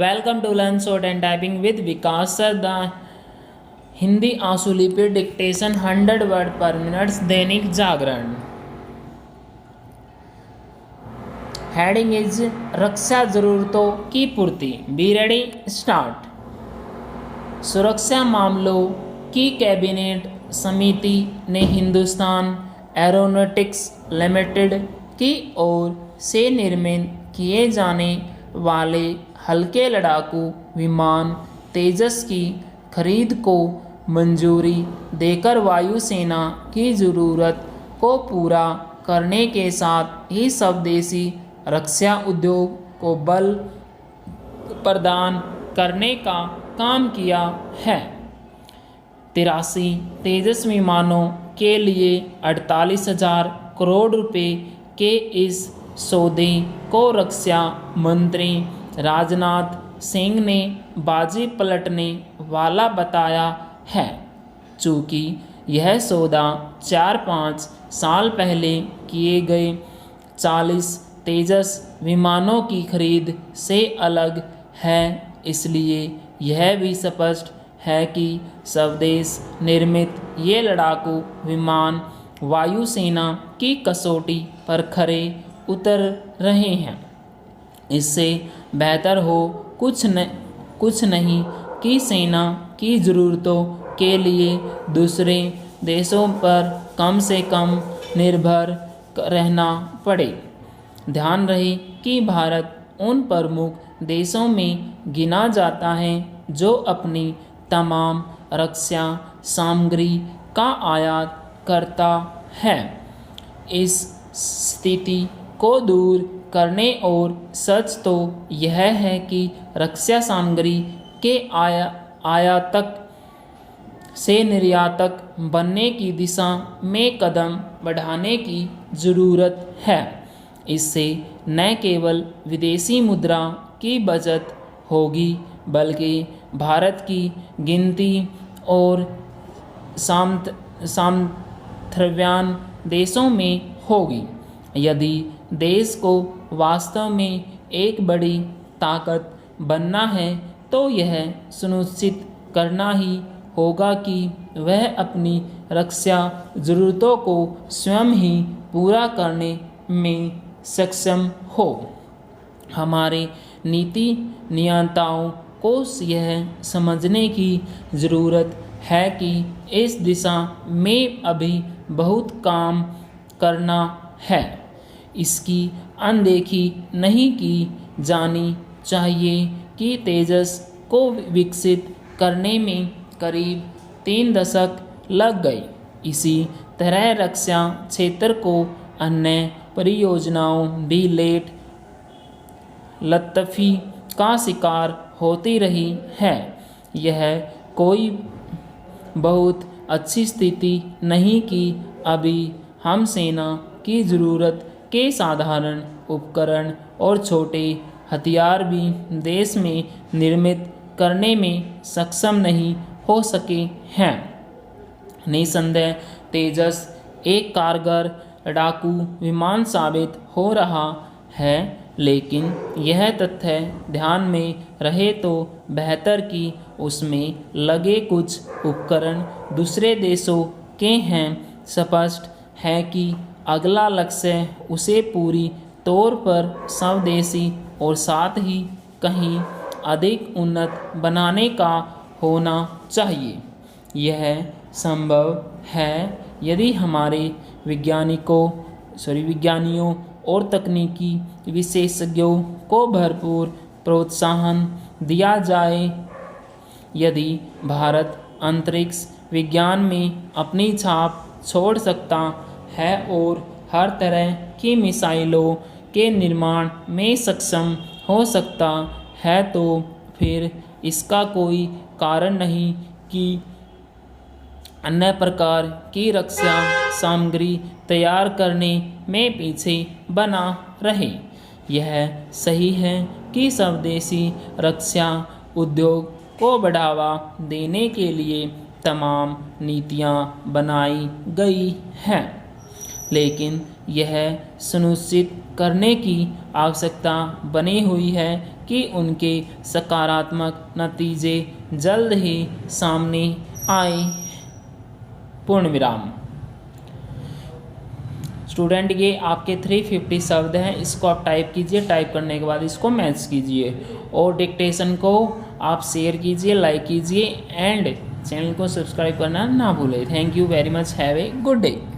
Welcome to Learn Short and Typing with Vikas Sir. The Hindi आंसुलिपि dictation 100 word per minute Dainik Jagran. Heading is रक्षा जरूरतों की पूर्ति। Be ready start. सुरक्षा मामलों की कैबिनेट समिति ने हिंदुस्तान एरोनॉटिक्स लिमिटेड की ओर से निर्मित किए जाने वाले हल्के लड़ाकू विमान तेजस की खरीद को मंजूरी देकर वायुसेना की ज़रूरत को पूरा करने के साथ ही स्वदेशी रक्षा उद्योग को बल प्रदान करने का काम किया है। 83 तेजस विमानों के लिए 48,000 करोड़ रुपए के इस सौदे को रक्षा मंत्री राजनाथ सिंह ने बाजी पलटने वाला बताया है। चूँकि यह सौदा 4-5 साल पहले किए गए 40 तेजस विमानों की खरीद से अलग है, इसलिए यह भी स्पष्ट है कि स्वदेश निर्मित ये लड़ाकू विमान वायुसेना की कसौटी पर खरे उतर रहे हैं। इससे बेहतर हो कुछ नहीं कि सेना की ज़रूरतों के लिए दूसरे देशों पर कम से कम निर्भर रहना पड़े। ध्यान रहे कि भारत उन प्रमुख देशों में गिना जाता है जो अपनी तमाम रक्षा सामग्री का आयात करता है। इस स्थिति को दूर करने और सच तो यह है कि रक्षा सामग्री के आयातक से निर्यातक बनने की दिशा में कदम बढ़ाने की ज़रूरत है। इससे न केवल विदेशी मुद्रा की बचत होगी बल्कि भारत की गिनती और सामर्थ्यवान देशों में होगी। यदि देश को वास्तव में एक बड़ी ताकत बनना है तो यह सुनिश्चित करना ही होगा कि वह अपनी रक्षा ज़रूरतों को स्वयं ही पूरा करने में सक्षम हो। हमारे नीति नियंताओं को यह समझने की ज़रूरत है कि इस दिशा में अभी बहुत काम करना है। इसकी अनदेखी नहीं की जानी चाहिए कि तेजस को विकसित करने में करीब 3 दशक लग गए। इसी तरह रक्षा क्षेत्र को अन्य परियोजनाओं भी लेट लतफ़ी का शिकार होती रही है। यह कोई बहुत अच्छी स्थिति नहीं कि अभी हम सेना की ज़रूरत के साधारण उपकरण और छोटे हथियार भी देश में निर्मित करने में सक्षम नहीं हो सके हैं। निसंदेह तेजस एक कारगर लड़ाकू विमान साबित हो रहा है, लेकिन यह तथ्य ध्यान में रहे तो बेहतर कि उसमें लगे कुछ उपकरण दूसरे देशों के हैं। स्पष्ट है कि अगला लक्ष्य उसे पूरी तौर पर स्वदेशी और साथ ही कहीं अधिक उन्नत बनाने का होना चाहिए। यह संभव है यदि हमारे विज्ञानियों और तकनीकी विशेषज्ञों को भरपूर प्रोत्साहन दिया जाए। यदि भारत अंतरिक्ष विज्ञान में अपनी छाप छोड़ सकता है और हर तरह की मिसाइलों के निर्माण में सक्षम हो सकता है तो फिर इसका कोई कारण नहीं कि अन्य प्रकार की रक्षा सामग्री तैयार करने में पीछे बना रहे। यह सही है कि स्वदेशी रक्षा उद्योग को बढ़ावा देने के लिए तमाम नीतियां बनाई गई हैं, लेकिन यह सुनिश्चित करने की आवश्यकता बनी हुई है कि उनके सकारात्मक नतीजे जल्द ही सामने आए। पूर्ण विराम। स्टूडेंट ये आपके 350 शब्द हैं, इसको आप टाइप कीजिए, टाइप करने के बाद इसको मैच कीजिए और डिक्टेशन को आप शेयर कीजिए, लाइक कीजिए एंड चैनल को सब्सक्राइब करना ना भूलें। Thank you very much, have a good day.